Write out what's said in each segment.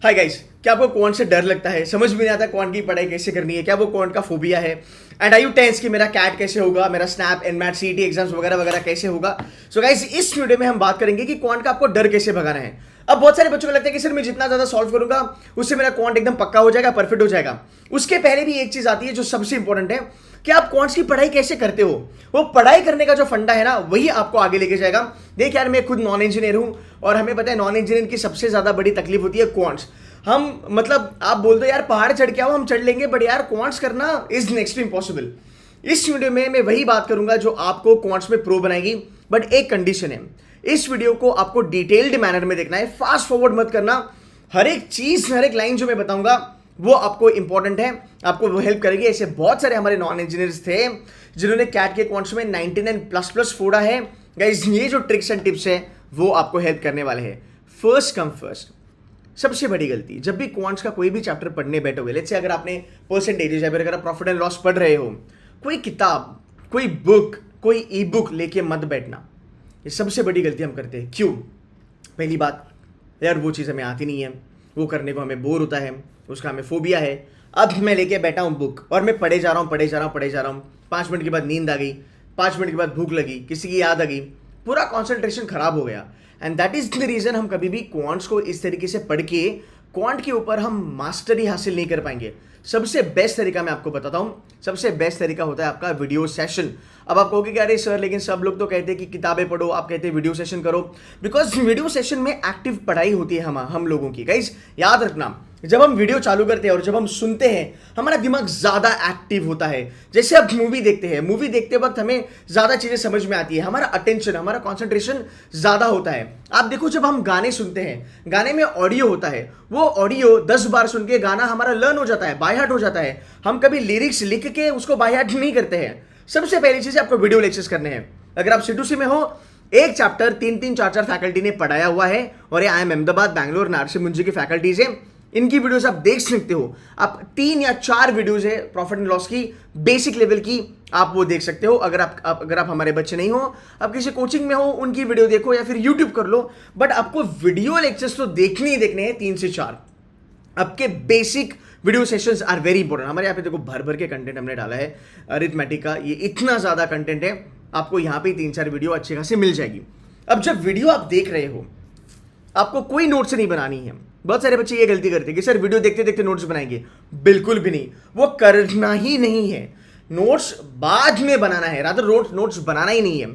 Hi guys, क्या आपको quant से डर लगता है? समझ में नहीं आता क्वांट की पढ़ाई कैसे करनी है? क्या वो क्वांट का फोबिया है? एंड आई यू टेंस कि मेरा कैट कैसे होगा, मेरा स्नैप एनमैट सीईटी एग्जाम्स वगैरह वगैरह कैसे होगा? सो गाइस, इस वीडियो में हम बात करेंगे कि क्वांट का आपको डर कैसे भगाना है। अब बहुत सारे बच्चों को लगता है कि सर मैं जितना ज्यादा सॉल्व करूंगा उससे मेरा क्वांट एकदम पक्का हो जाएगा, परफेक्ट हो जाएगा। उसके पहले भी एक चीज आती है जो सबसे इंपॉर्टेंट है कि आप क्वांट्स की पढ़ाई कैसे करते हो। वो पढ़ाई करने का जो फंडा है ना, वही आपको आगे लेके जाएगा। देख यार, मैं खुद नॉन इंजीनियर हूं और हमें पता है नॉन इंजीनियर की सबसे ज्यादा बड़ी तकलीफ होती है क्वांट्स। हम मतलब आप बोल दो यार पहाड़ चढ़ के आओ, हम चढ़ लेंगे, बट यार क्वांट्स करना इज नेक्स्ट टू इम्पॉसिबल। इस वीडियो में मैं वही बात करूंगा जो आपको क्वांट्स में प्रो बनाएगी, बट एक कंडीशन है। इस वीडियो को आपको डिटेल्ड मैनर में देखना है, फास्ट फॉरवर्ड मत करना। हर एक चीज, हर एक लाइन जो मैं बताऊंगा वो आपको इंपॉर्टेंट है, आपको वो हेल्प करेगी। ऐसे बहुत सारे हमारे नॉन इंजीनियर्स थे जिन्होंने कैट के क्वांट्स में 99 प्लस प्लस फोड़ा है। गाइस, ये जो ट्रिक्स एंड टिप्स है वो आपको हेल्प करने वाले हैं। फर्स्ट कम फर्स्ट, सबसे बड़ी गलती, जब भी क्वांट्स का कोई भी चैप्टर पढ़ने बैठोगे, लेट्स से अगर आपने परसेंटेजेस या फिर अगर आप प्रॉफिट एंड लॉस पढ़ रहे हो, कोई किताब, कोई बुक, कोई ई बुक लेके मत बैठना। ये सबसे बड़ी गलती हम करते हैं। क्यों? पहली बात, यार वो चीज़ हमें आती नहीं है, वो करने को हमें बोर होता है, उसका हमें फोबिया है। अब मैं लेके बैठा हूँ बुक और मैं पढ़े जा रहा हूँ, पढ़े जा रहा हूँ, पढ़े जा रहा हूँ। 5 मिनट के बाद नींद आ गई, 5 मिनट के बाद भूख लगी, किसी की याद आ गई, पूरा कॉन्सेंट्रेशन खराब हो गया। And that is the reason हम कभी भी क्वांट्स को इस तरीके से पढ़ के क्वांट के ऊपर हम मास्टरी हासिल नहीं कर पाएंगे। सबसे बेस्ट तरीका मैं आपको बताता हूँ, सबसे बेस्ट तरीका होता है आपका वीडियो सेशन। अब आप कहोगे कि अरे सर, लेकिन सब लोग तो कहते हैं कि किताबें पढ़ो, आप कहते हैं वीडियो सेशन करो। बिकॉज वीडियो सेशन में एक्टिव पढ़ाई होती है हम लोगों की। गाइस, याद रखना, जब हम वीडियो चालू करते हैं और जब हम सुनते हैं, हमारा दिमाग ज्यादा एक्टिव होता है। जैसे अब मूवी देखते हैं, मूवी देखते वक्त हमें ज्यादा चीजें समझ में आती है, हमारा अटेंशन, हमारा कॉन्सेंट्रेशन ज्यादा होता है। आप देखो, जब हम गाने सुनते हैं, गाने में ऑडियो होता है, वो ऑडियो 10 बार सुन के गाना हमारा लर्न हो जाता है, बाय हार्ट हो जाता है। हम कभी लिरिक्स लिख के उसको बाय हार्ट नहीं करते हैं। सबसे पहली चीज आपको वीडियो लेक्चर्स करने हैं। अगर आप C2C में हो, एक चैप्टर 3-3 4-4 फैकल्टी ने पढ़ाया हुआ है और ये IIM अहमदाबाद, बैंगलोर, नारसी मुंजी की फैकल्टीज है। इनकी वीडियोस आप देख सकते हो। आप 3 या 4 वीडियोस है प्रॉफिट एंड लॉस की, बेसिक लेवल की, आप वो देख सकते हो। अगर आप हमारे बच्चे नहीं हो, आप किसी कोचिंग में हो, उनकी वीडियो देखो या फिर यूट्यूब कर लो। बट आपको वीडियो लेक्चर्स तो देखने ही देखने हैं, 3 से 4। आपके basic video sessions are very important. हमारे यहाँ पे देखो भर भर के कंटेंट हमने डाला है अरिथमेटिक का, ये इतना ज्यादा कंटेंट है, आपको यहाँ पे 3-4 वीडियो अच्छे खासे मिल जाएगी। अब जब वीडियो आप देख रहे हो, आपको कोई नोट्स नहीं बनानी है। बहुत सारे बच्चे ये गलती करते हैं कि सर वीडियो देखते देखते नोट्स बनाएंगे। बिल्कुल भी नहीं, वो करना ही नहीं है। नोट्स बाद में बनाना है, रादर नोट्स बनाना ही नहीं है।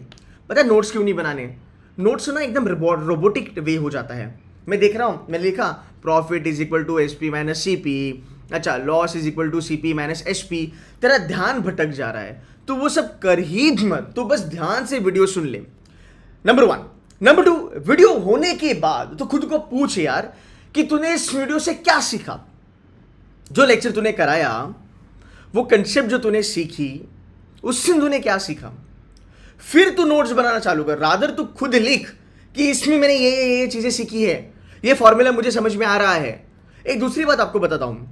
पता है नोट्स क्यों नहीं बनाने? नोट्स ना एकदम रोबोटिक वे हो जाता है। मैं देख रहा हूँ, मैंने लिखा profit is equal to SP minus CP, अच्छा loss is equal to CP minus SP। तेरा ध्यान भटक जा रहा है, तो वो सब कर ही मत, तो बस ध्यान से वीडियो सुन ले। नंबर 1। नंबर 2, वीडियो होने के बाद तो खुद को पूछ यार कि तूने इस वीडियो से क्या सीखा। जो लेक्चर तूने कराया, वो कंसेप्ट जो तूने सीखी, उससे तूने क्या सीखा। फिर तू नोट्स बनाना चालू कर। रादर तू खुद लिख कि इसमें मैंने ये चीजें सीखी है, ये फॉर्मूला मुझे समझ में आ रहा है। एक दूसरी बात आपको बताता हूं,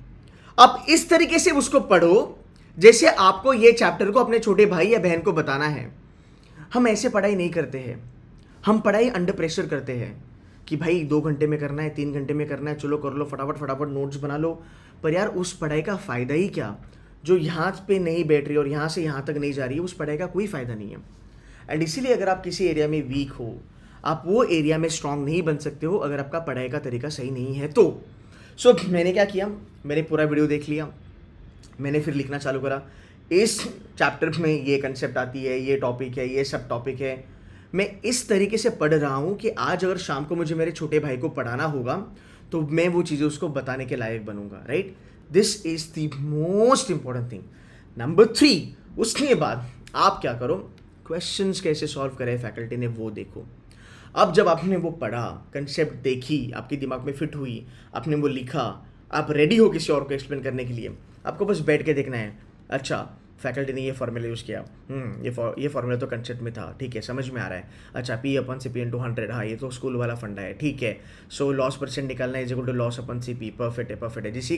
आप इस तरीके से उसको पढ़ो जैसे आपको ये चैप्टर को अपने छोटे भाई या बहन को बताना है। हम ऐसे पढ़ाई नहीं करते हैं, हम पढ़ाई अंडर प्रेशर करते हैं कि भाई 2 घंटे में करना है, 3 घंटे में करना है, चलो कर लो, फटाफट फटाफट नोट्स बना लो। पर यार उस पढ़ाई का फ़ायदा ही क्या? जो यहाँ पे नहीं बैठ रही और यहाँ से यहाँ तक नहीं जा रही है, उस पढ़ाई का कोई फ़ायदा नहीं है। एंड इसीलिए अगर आप किसी एरिया में वीक हो, आप वो एरिया में स्ट्रांग नहीं बन सकते हो अगर आपका पढ़ाई का तरीका सही नहीं है तो। सो मैंने क्या किया, मैंने पूरा वीडियो देख लिया, मैंने फिर लिखना चालू करा। इस चैप्टर में ये कंसेप्ट आती है, ये टॉपिक है, ये सब टॉपिक है। मैं इस तरीके से पढ़ रहा हूँ कि आज अगर शाम को मुझे मेरे छोटे भाई को पढ़ाना होगा तो मैं वो चीज़ें उसको बताने के लायक बनूंगा, right? This is the most important thing. Number 3, उसके बाद आप क्या करो, क्वेश्चंस कैसे सॉल्व करे फैकल्टी ने वो देखो। अब जब आपने वो पढ़ा, कंसेप्ट देखी, आपके दिमाग में फिट हुई, आपने वो लिखा, आप रेडी हो किसी और को एक्सप्लेन करने के लिए, आपको बस बैठ के देखना है। अच्छा, फैकल्टी ने ये फॉर्मूला यूज़ किया, ये फॉर्मूला तो कंसेप्ट में था, ठीक है, समझ में आ रहा है। अच्छा, P/CP × 100, हाँ ये तो स्कूल वाला फंडा है, ठीक है। सो लॉस परसेंट निकालना है, इज इक्वल टू लॉस/CP, परफेक्ट है, परफेक्ट है। किसी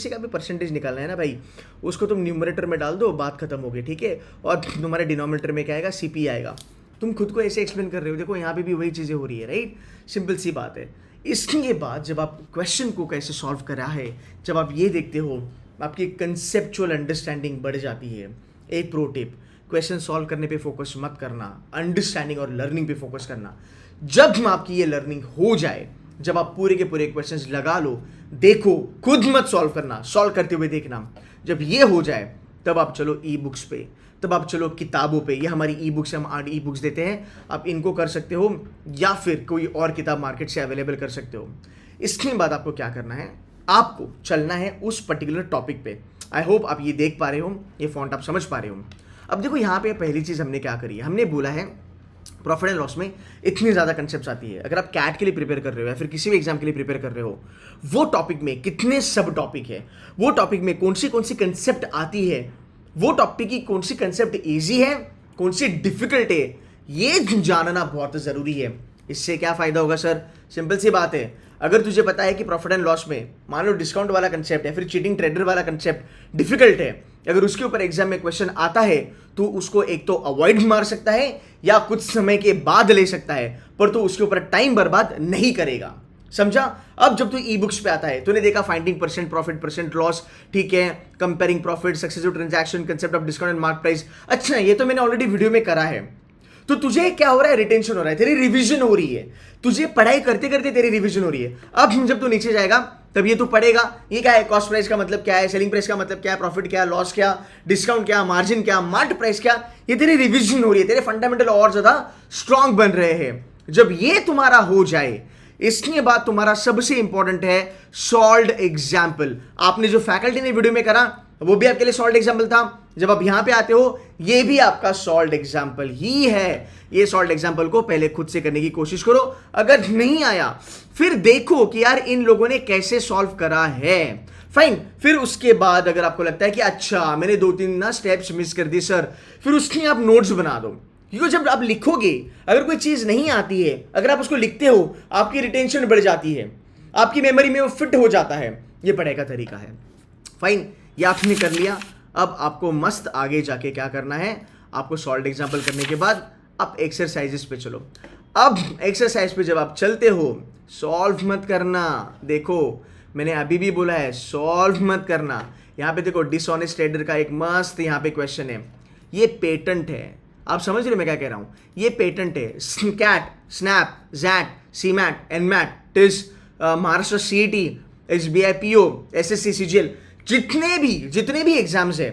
का भी परसेंटेज निकालना है ना भाई, उसको तुम न्यूमरेटर में डाल दो, बात खत्म हो गई, ठीक है। और तुम्हारे डिनोमिनेटर में क्या आएगा? CP आएगा। तुम खुद को ऐसे एक्सप्लेन कर रहे हो, देखो यहाँ पे भी वही चीज़ें हो रही है, राइट? सिंपल सी बात है। इसके बाद जब आप क्वेश्चन को कैसे सॉल्व करा है, जब आप ये देखते हो, आपकी कंसेप्चुअल अंडरस्टैंडिंग बढ़ जाती है। एक प्रो टिप, क्वेश्चन सॉल्व करने पे फोकस मत करना, अंडरस्टैंडिंग और लर्निंग पे फोकस करना। जब आपकी ये लर्निंग हो जाए, जब आप पूरे के पूरे क्वेश्चंस लगा लो, देखो, खुद मत सॉल्व करना, सॉल्व करते हुए देखना। जब ये हो जाए तब आप चलो ई बुक्स पे, तब आप चलो किताबों पे। ये हमारी ई बुक्स, हम 8 ई बुक्स देते हैं, आप इनको कर सकते हो या फिर कोई और किताब मार्केट से अवेलेबल कर सकते हो। इसके बाद आपको क्या करना है, आपको चलना है उस पर्टिकुलर टॉपिक पे। आई होप आप ये देख पा रहे हो, ये फॉन्ट आप समझ पा रहे हो। अब देखो यहाँ पे पहली चीज़ हमने क्या करी है, हमने बोला है प्रॉफिट एंड लॉस में इतनी ज़्यादा कंसेप्ट आती है। अगर आप कैट के लिए प्रिपेयर कर रहे हो या फिर किसी भी एग्जाम के लिए प्रिपेयर कर रहे हो, वो टॉपिक में कितने सब टॉपिक है, वो टॉपिक में कौन सी कंसेप्ट आती है, वो टॉपिक की कौन सी कंसेप्ट ईजी है, कौन सी डिफिकल्ट है, ये जानना बहुत ज़रूरी है। इससे क्या फ़ायदा होगा सर? सिंपल सी बात है, अगर तुझे पता है कि प्रॉफिट एंड लॉस में मान लो डिस्काउंट वाला कंसेप्ट या फिर चीटिंग ट्रेडर वाला कंसेप्ट डिफिकल्ट है, अगर उसके ऊपर एग्जाम में क्वेश्चन आता है तो उसको एक तो अवॉइड मार सकता है या कुछ समय के बाद ले सकता है, पर तो उसके ऊपर टाइम बर्बाद नहीं करेगा। समझा? अब जब तू ई बुक्स पे आता है, तूने देखा finding percent profit, percent loss, ठीक है, comparing profit, successive transaction, concept of discount and mark price. अच्छा, ये तो मैंने ऑलरेडी वीडियो में करा है। तो तुझे क्या हो रहा है, रिटेंशन हो रहा है, तेरी रिवीजन हो रही है, तुझे पढ़ाई करते करते तेरी रिवीजन हो रही है। अब जब तू नीचे जाएगा तब ये तू पढ़ेगा, ये क्या है, कॉस्ट प्राइस का मतलब क्या है, सेलिंग प्राइस का मतलब क्या है, प्रॉफिट क्या, लॉस क्या, डिस्काउंट क्या, मार्जिन क्या, मार्केट प्राइस क्या, ये तेरी रिवीजन हो रही है, तेरे फंडामेंटल और ज्यादा स्ट्रांग बन रहे हैं। जब ये तुम्हारा हो जाए, इसके बाद तुम्हारा सबसे इंपॉर्टेंट है सॉल्व्ड एग्जाम्पल। आपने जो फैकल्टी ने वीडियो में करा वो भी आपके लिए सॉल्व्ड एग्जाम्पल था। जब आप यहां पे आते हो, ये भी आपका सॉल्व्ड एग्जाम्पल ही है। ये सॉल्व्ड एग्जाम्पल को पहले खुद से करने की कोशिश करो, अगर नहीं आया फिर देखो कि यार इन लोगों ने कैसे सॉल्व करा है। फाइन, फिर उसके बाद अगर आपको लगता है कि अच्छा मैंने 2-3 ना स्टेप्स मिस कर दी सर, फिर उसकी आप नोट्स बना दो। क्योंकि जब आप लिखोगे, अगर कोई चीज नहीं आती है, अगर आप उसको लिखते हो, आपकी रिटेंशन बढ़ जाती है, आपकी मेमोरी में वो फिट हो जाता है। ये पढ़ाई का तरीका है। फाइन, ये आपने कर लिया। अब आपको मस्त आगे जाके क्या करना है, आपको सॉल्व्ड एग्जाम्पल करने के बाद आप एक्सरसाइजेस पे चलो। अब एक्सरसाइज पे जब आप चलते हो, सॉल्व मत करना। देखो, मैंने अभी भी बोला है सॉल्व मत करना। यहाँ पे देखो, डिसऑनेस्ट ट्रेडर का एक मस्त यहाँ पे क्वेश्चन है, ये पेटेंट है। आप समझ रहे हो मैं क्या कह रहा हूँ? ये पेटेंट है। CAT, SNAP, XAT, CMAT, NMAT, TISS, Maharashtra CET, SBI PO, SSC CGL, जितने भी एग्जाम्स है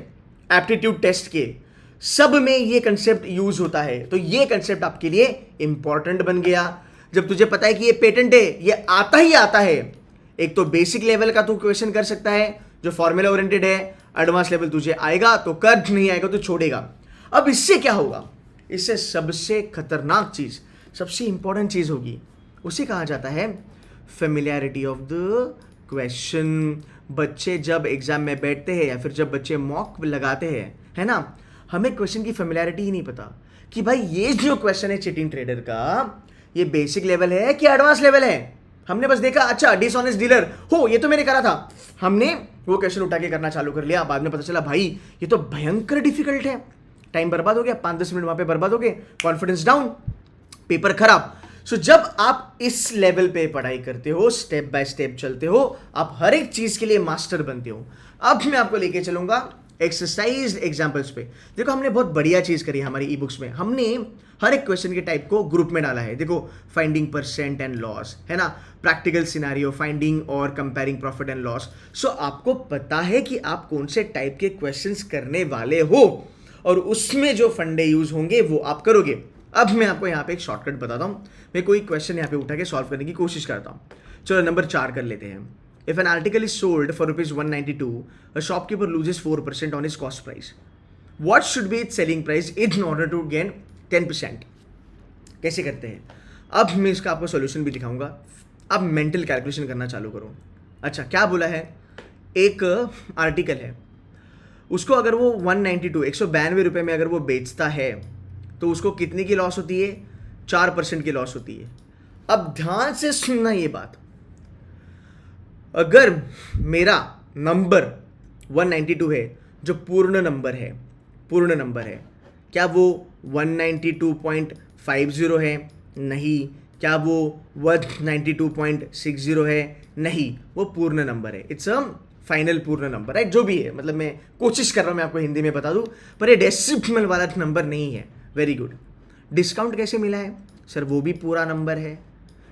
एप्टीट्यूड टेस्ट के, सब में ये कंसेप्ट यूज होता है। तो ये कंसेप्ट आपके लिए इंपॉर्टेंट बन गया। जब तुझे पता है कि ये पेटेंट है, ये आता ही आता है। एक तो बेसिक लेवल का तू क्वेश्चन कर सकता है जो फॉर्मूला ओरिएंटेड है, एडवांस लेवल तुझे आएगा तो कर, नहीं आएगा तो छोड़ेगा। अब इससे क्या होगा, इससे सबसे खतरनाक चीज, सबसे इंपॉर्टेंट चीज होगी, उसे कहा जाता है फेमिलियरिटी ऑफ द क्वेश्चन। बच्चे जब एग्जाम में बैठते हैं या फिर जब बच्चे मॉक लगाते हैं, है ना, हमें क्वेश्चन की फेमिलियरिटी ही नहीं पता कि भाई ये जो क्वेश्चन है चीटिंग ट्रेडर का, ये बेसिक लेवल है कि एडवांस लेवल है। हमने बस देखा, अच्छा डिसऑनेस्ट डीलर हो, ये तो मैंने करा था, हमने वो क्वेश्चन उठा के करना चालू कर लिया। बाद में पता चला भाई ये तो भयंकर डिफिकल्ट है, टाइम बर्बाद हो गया, 5-10 मिनट वहां पे बर्बाद हो गए, कॉन्फिडेंस डाउन, पेपर खराब। सो जब आप इस लेवल पे पढ़ाई करते हो, स्टेप बाय स्टेप चलते हो, आप हर एक चीज के लिए मास्टर बनते हो। अब मैं आपको लेके चलूंगा एक्सरसाइज एग्जाम्पल्स पे। देखो, हमने बहुत बढ़िया चीज करी हमारी ई बुक्स में, हमने हर एक क्वेश्चन के टाइप को ग्रुप में डाला है। देखो, फाइंडिंग परसेंट एंड लॉस, है ना, प्रैक्टिकल सिनेरियो, फाइंडिंग और कंपेयरिंग प्रॉफिट एंड लॉस। सो आपको पता है कि आप कौन से टाइप के क्वेश्चंस करने वाले हो और उसमें जो फंडे यूज होंगे वो आप करोगे। अब मैं आपको यहाँ पे एक शॉर्टकट बताता हूँ। मैं कोई क्वेश्चन यहाँ पे उठा के सॉल्व करने की कोशिश करता हूँ। चलो नंबर 4 कर लेते हैं। If an article is sold for ₹192, a shopkeeper loses 4% on is cost price, what should be its selling price in order to gain 10%? कैसे करते हैं? अब मैं इसका आपको सोल्यूशन भी दिखाऊंगा। अब मेंटल कैलकुलेशन करना चालू करो। अच्छा, क्या बोला है, एक आर्टिकल है, उसको अगर वो 192 रुपये में अगर वो बेचता है तो उसको कितने की लॉस होती है? 4% की लॉस होती है। अब ध्यान से सुनना ये बात, अगर मेरा नंबर 192 है, जो पूर्ण नंबर है, क्या वो 192.50 है? नहीं। क्या वो 192.60 है? नहीं, वो पूर्ण नंबर है। इट्स अ फाइनल पूर्ण नंबर, राइट? जो भी है, मतलब मैं कोशिश कर रहा हूँ मैं आपको हिंदी में बता दूँ, पर ये डेसिमल वाला नंबर नहीं है। Very good. डिस्काउंट कैसे मिला है सर? वो भी पूरा नंबर है।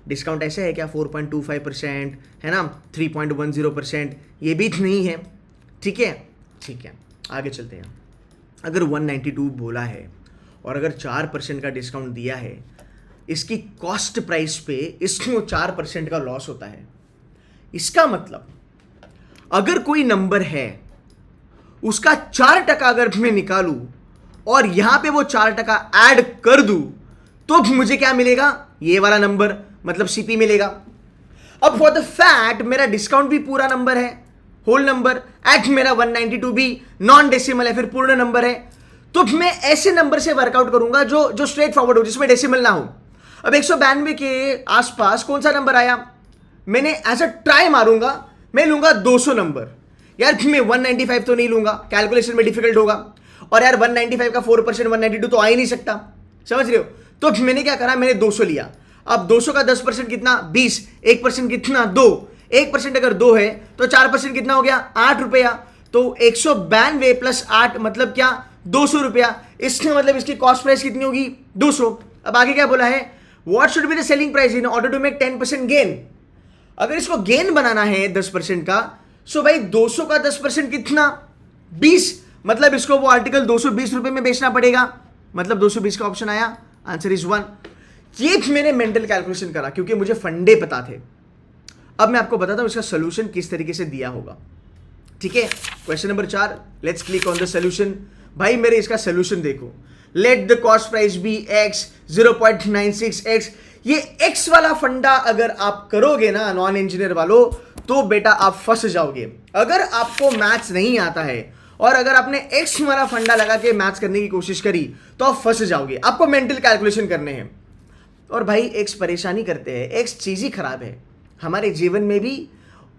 डिस्काउंट ऐसे है क्या 4.25% है ना, 3.10%? ये भी नहीं है। ठीक है, ठीक है, आगे चलते हैं। अगर 192 बोला है और अगर 4% का डिस्काउंट दिया है, इसकी कॉस्ट प्राइस पे इसमें 4% का लॉस होता है। इसका मतलब अगर कोई नंबर है उसका 4% अगर मैं निकालूं और यहां पे वो 4% ऐड कर दूं तो मुझे क्या मिलेगा? ये वाला नंबर, मतलब सीपी मिलेगा। अब फॉर द फैक्ट मेरा डिस्काउंट भी पूरा नंबर है, होल नंबर, एट मेरा 192 भी नॉन डेसिमल है, फिर पूर्ण नंबर है, तो मैं ऐसे नंबर से वर्कआउट करूंगा जो स्ट्रेट फॉरवर्ड हो, जिसमें डेसिमल ना हो। अब 192 के आसपास कौन सा नंबर आया? मैंने एज अ ट्राई मारूंगा, मैं लूंगा 200 नंबर। यार मैं 195 तो नहीं लूंगा, कैलकुलेशन में डिफिकल्ट होगा, और यार 195 का 4% 192 तो आ ही नहीं सकता, समझ रहे हो? तो मैंने क्या करा, मैंने 200 लिया। अब 200 का 10% कितना? 20। 1% कितना? 2। 1% अगर 2 है तो 4% कितना हो गया? 8 रुपया। तो 192 प्लस 8 मतलब क्या? 200 रुपया। इसने मतलब इसकी कॉस्ट प्राइस कितनी होगी? 200। अब आगे क्या बोला है? What should be the selling price in order to make 10% gain? अगर इसको गेन बनाना है 10% का, सो भाई 200 का 10% कितना? 20। मतलब इसको वो आर्टिकल 220 रुपए में बेचना पड़ेगा, मतलब 220 का ऑप्शन आया। Answer is 1। ये मैंने मेंटल कैलकुलेशन करा क्योंकि मुझे फंडे पता थे। अब मैं आपको बताता हूं इसका सोल्यूशन किस तरीके से दिया होगा। ठीक है, question number 4, let's click on the solution. भाई मेरे इसका सोल्यूशन देखो। Let the cost price be x 0.96x। ये x वाला फंडा अगर आप करोगे ना नॉन इंजीनियर वालों, तो बेटा आप फंस जाओगे। अगर आपको मैथ्स नहीं आता है और अगर आपने x वाला फंडा लगा के मैथ्स करने की कोशिश करी तो आप फंस जाओगे। आपको मेंटल कैलकुलेशन करने हैं। और भाई एक्स परेशानी करते हैं, एक्स चीज ही खराब है हमारे जीवन में भी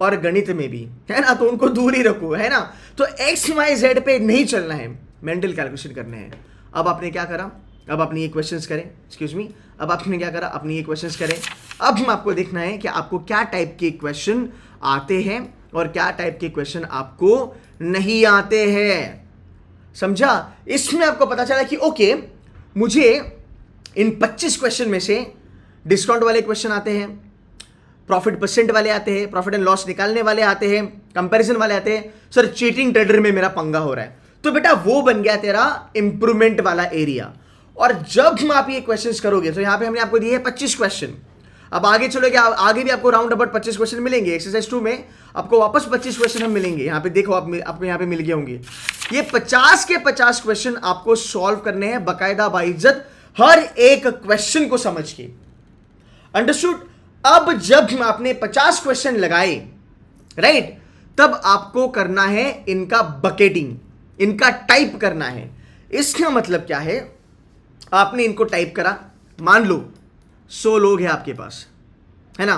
और गणित में भी, है ना? तो उनको दूर ही रखो, है ना? तो एक्स वाई जेड पे नहीं चलना है, मेंटल कैलकुलेशन करने हैं। अब आपने क्या करा? अब अपनी ये क्वेश्चंस करें, एक्सक्यूज मी, अब आपने क्या करा? अपनी ये क्वेश्चंस करें। अब हम आपको देखना है कि आपको क्या टाइप के क्वेश्चन आते हैं और क्या टाइप के क्वेश्चन आपको नहीं आते हैं। समझा? इसमें आपको पता चला कि ओके, मुझे इन 25 क्वेश्चन में से डिस्काउंट वाले क्वेश्चन आते हैं, प्रॉफिट परसेंट वाले आते हैं, प्रॉफिट एंड लॉस निकालने वाले आते हैं, कंपैरिजन वाले आते हैं। सर चीटिंग ट्रेडर में मेरा पंगा हो रहा है, तो बेटा वो बन गया तेरा इंप्रूवमेंट वाला एरिया। और जब हम आप ये क्वेश्चंस करोगे, तो यहां पे हमने आपको दिए हैं 25 क्वेश्चन। अब आगे चलोगे, आगे भी आपको राउंड अबाउट 25 क्वेश्चन मिलेंगे। एक्सरसाइज 2 में आपको वापस 25 क्वेश्चन हम मिलेंगे। यहाँ पे देखो, आपको यहाँ पे मिल गए होंगे। ये 50 के 50 क्वेश्चन आपको सॉल्व करने हैं बकायदा बाइज्जत, हर एक क्वेश्चन को समझ के। अंडरस्टूड? अब जब आपने 50 क्वेश्चन लगाए, राइट, तब आपको करना है इनका बकेटिंग, इनका टाइप करना है। इसका मतलब क्या है? आपने इनको टाइप करा, मान लो 100 लोग हैं आपके पास, है ना?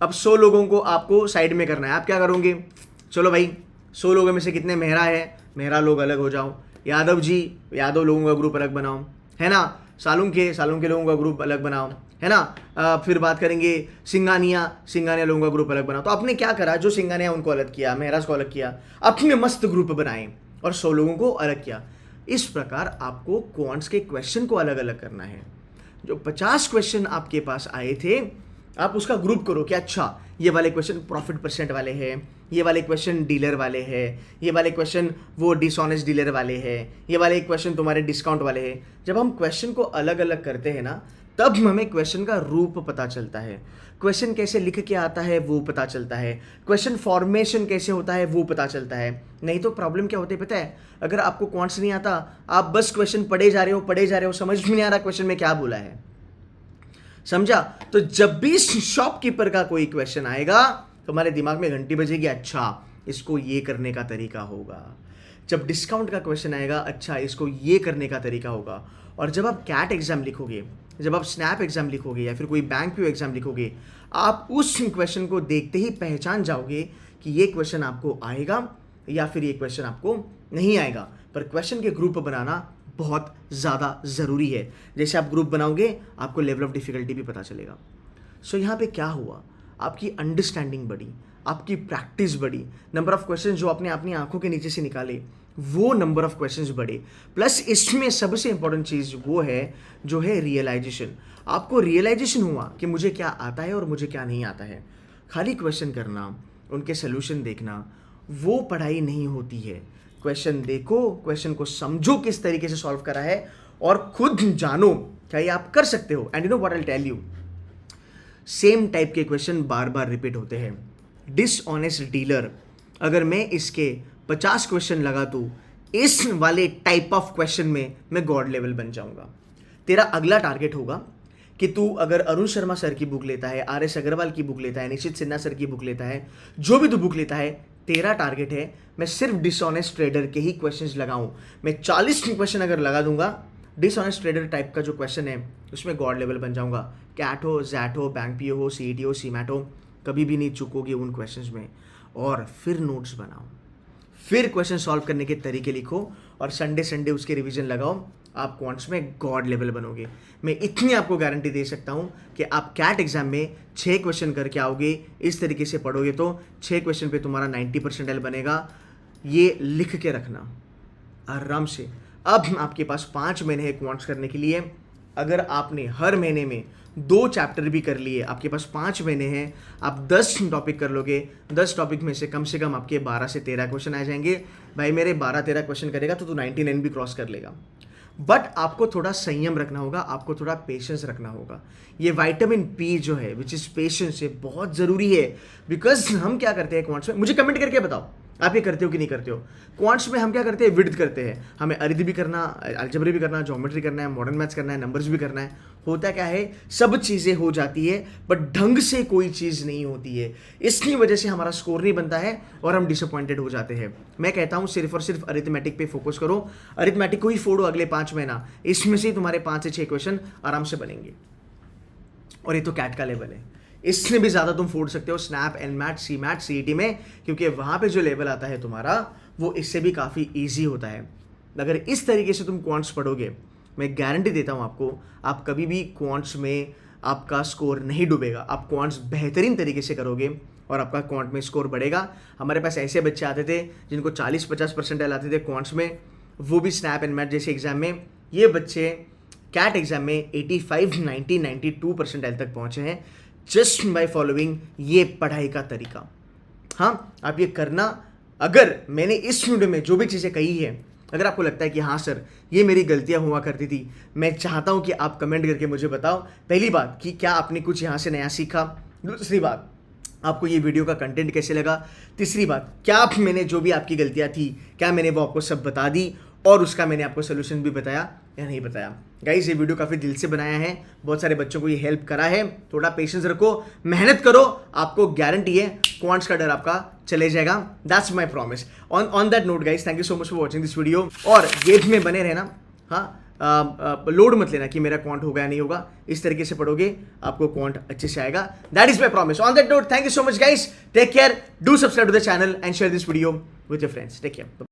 अब 100 लोगों को आपको साइड में करना है। आप क्या करोगे? चलो भाई 100 लोगों में से कितने मेहरा है, मेहरा लोग अलग हो जाओ। यादव जी, यादव लोगों का ग्रुप अलग बनाओ, है ना? सालुंग के लोगों का ग्रुप अलग बनाओ, है ना? फिर बात करेंगे सिंगानिया लोगों का ग्रुप अलग बनाओ। तो आपने क्या करा? जो सिंगानिया उनको अलग किया, मेहराज को अलग किया, अपने मस्त ग्रुप बनाए और 100 लोगों को अलग किया। इस प्रकार आपको क्वांट्स के क्वेश्चन को अलग अलग करना है। जो 50 क्वेश्चन आपके पास आए थे, आप उसका ग्रुप करो कि अच्छा ये वाले क्वेश्चन प्रॉफिट परसेंट वाले हैं, ये वाले क्वेश्चन डीलर वाले हैं, ये वाले क्वेश्चन वो डिसऑनेस्ट डीलर वाले हैं, ये वाले क्वेश्चन तुम्हारे डिस्काउंट वाले हैं। जब हम क्वेश्चन को अलग अलग करते हैं ना, तब हमें क्वेश्चन का रूप पता चलता है, क्वेश्चन कैसे लिख के आता है वो पता चलता है, क्वेश्चन फॉर्मेशन कैसे होता है वो पता चलता है। नहीं तो प्रॉब्लम क्या होती है पता है? अगर आपको क्वांट्स नहीं आता, आप बस क्वेश्चन पढ़े जा रहे हो, समझ में नहीं आ रहा क्वेश्चन में क्या बोला है। समझा? तो जब भी शॉपकीपर का कोई क्वेश्चन आएगा तो हमारे दिमाग में घंटी बजेगी, अच्छा इसको ये करने का तरीका होगा। जब डिस्काउंट का क्वेश्चन आएगा, अच्छा इसको ये करने का तरीका होगा। और जब आप कैट एग्जाम लिखोगे, जब आप स्नैप एग्जाम लिखोगे या फिर कोई बैंक पीओ एग्जाम लिखोगे, आप उस क्वेश्चन को देखते ही पहचान जाओगे कि ये क्वेश्चन आपको आएगा या फिर ये क्वेश्चन आपको नहीं आएगा। पर क्वेश्चन के ग्रुप बनाना बहुत ज़्यादा ज़रूरी है। जैसे आप ग्रुप बनाओगे, आपको लेवल ऑफ डिफिकल्टी भी पता चलेगा। सो यहाँ पे क्या हुआ, आपकी अंडरस्टैंडिंग बढ़ी, आपकी प्रैक्टिस बढ़ी, नंबर ऑफ क्वेश्चन जो आपने अपनी आंखों के नीचे से निकाले वो नंबर ऑफ क्वेश्चंस बढ़े। प्लस इसमें सबसे इंपॉर्टेंट चीज़ वो है जो है रियलाइजेशन। आपको रियलाइजेशन हुआ कि मुझे क्या आता है और मुझे क्या नहीं आता है। खाली क्वेश्चन करना, उनके सोल्यूशन देखना, वो पढ़ाई नहीं होती है। क्वेश्चन देखो, क्वेश्चन को समझो किस तरीके से सॉल्व करा है और खुद जानो क्या ये आप कर सकते हो। And you know what I tell you, same type के क्वेश्चन बार बार रिपीट होते हैं। डिसऑनेस्ट डीलर, अगर मैं इसके 50 क्वेश्चन लगा दूँ इस वाले टाइप ऑफ क्वेश्चन में, मैं गॉड लेवल बन जाऊंगा। तेरा अगला टारगेट होगा कि तू अगर अरुण शर्मा सर की बुक लेता है, आर.एस. अग्रवाल की बुक लेता है, निश्चित सिन्हा सर की बुक लेता है, जो भी तू बुक लेता है, तेरा टारगेट है मैं सिर्फ डिसऑनेस्ट ट्रेडर के ही क्वेश्चंस लगाऊं। मैं 40 क्वेश्चन अगर लगा दूंगा डिसऑनेस्ट ट्रेडर टाइप का जो क्वेश्चन है उसमें गॉड लेवल बन जाऊंगा। कैट हो, जैट हो, बैंक पीओ हो, सीईटी हो, सीमैट हो, कभी भी नहीं चुकोगे उन क्वेश्चंस में। और फिर नोट्स बनाओ, फिर क्वेश्चन सॉल्व करने के तरीके लिखो और संडे संडे उसके रिवीजन लगाओ। आप क्वांट्स में गॉड लेवल बनोगे। मैं इतनी आपको गारंटी दे सकता हूं कि आप कैट एग्जाम में 6 क्वेश्चन करके आओगे, इस तरीके से पढ़ोगे तो 6 क्वेश्चन पे तुम्हारा 90 परसेंटाइल बनेगा। ये लिख के रखना आराम से। अब आपके पास 5 महीने हैं क्वांट्स करने के लिए। अगर आपने हर महीने में 2 चैप्टर भी कर लिए, आपके पास 5 महीने हैं, आप 10 टॉपिक कर लोगे। 10 टॉपिक में से कम आपके 12 से 13 क्वेश्चन आ जाएंगे। भाई मेरे 12-13 क्वेश्चन करेगा तो तू 99 भी क्रॉस कर लेगा। बट आपको थोड़ा संयम रखना होगा, आपको थोड़ा पेशेंस रखना होगा। ये विटामिन पी जो है विच इज़ पेशेंस, ये बहुत ज़रूरी है। बिकॉज हम क्या करते हैं क्वांट्स में, मुझे कमेंट करके बताओ आप ये करते हो कि नहीं करते हो। क्वांट्स में हम क्या करते हैं, विड्थ करते हैं। हमें अरिथ भी करना, अलजेब्रा भी करना, ज्योमेट्री करना है, मॉडर्न मैथ्स करना है, नंबर्स भी करना है। होता क्या है, सब चीज़ें हो जाती है बट ढंग से कोई चीज़ नहीं होती है। इसकी वजह से हमारा स्कोर नहीं बनता है और हम डिसअपॉइंटेड हो जाते हैं। मैं कहता हूँ सिर्फ और सिर्फ अरिथमेटिक पे फोकस करो, अरिथमेटिक को ही फोड़ो अगले 5 महीना, इसमें से तुम्हारे 5 से 6 क्वेश्चन आराम से बनेंगे। और ये तो कैट का लेवल है, इससे भी ज़्यादा तुम फोड़ सकते हो स्नैप, एनमैट, सीमैट, सीईटी में, क्योंकि वहाँ पे जो लेवल आता है तुम्हारा वो इससे भी काफ़ी ईजी होता है। अगर इस तरीके से तुम क्वांट्स पढ़ोगे, मैं गारंटी देता हूँ आपको, आप कभी भी क्वांट्स में आपका स्कोर नहीं डूबेगा। आप क्वांट्स बेहतरीन तरीके से करोगे और आपका क्वांट में स्कोर बढ़ेगा। हमारे पास ऐसे बच्चे आते थे जिनको 40-50 परसेंटाइल आते थे क्वांट्स में, वो भी स्नैप एनमैट जैसे एग्जाम में। ये बच्चे कैट एग्जाम में 85, 90, 92 परसेंटाइल तक पहुँचे हैं जस्ट बाय फॉलोइंग ये पढ़ाई का तरीका। हाँ, आप ये करना। अगर मैंने इस वीडियो में जो भी चीज़ें कही है, अगर आपको लगता है कि हाँ सर ये मेरी गलतियां हुआ करती थी, मैं चाहता हूं कि आप कमेंट करके मुझे बताओ। पहली बात कि क्या आपने कुछ यहाँ से नया सीखा, दूसरी बात आपको ये वीडियो का कंटेंट कैसे लगा, तीसरी बात क्या आप मैंने जो भी आपकी गलतियां थी क्या मैंने वो आपको सब बता दी और उसका मैंने आपको सोल्यूशन भी बताया या नहीं बताया। गाइस ये वीडियो काफ़ी दिल से बनाया है, बहुत सारे बच्चों को ये हेल्प करा है। थोड़ा पेशेंस रखो, मेहनत करो, आपको गारंटी है क्वांट्स का डर आपका चले जाएगा। That's my promise. On that note guys, thank you so much for watching this video. और गेम में बने रहना। हाँ, लोड मत लेना कि मेरा क्वांट होगा या नहीं होगा। इस तरीके से पढ़ोगे आपको क्वांट अच्छे से आएगा। That is my promise. On that note, thank you so much guys, take care, do subscribe to the channel and share this video with your friends. Take care.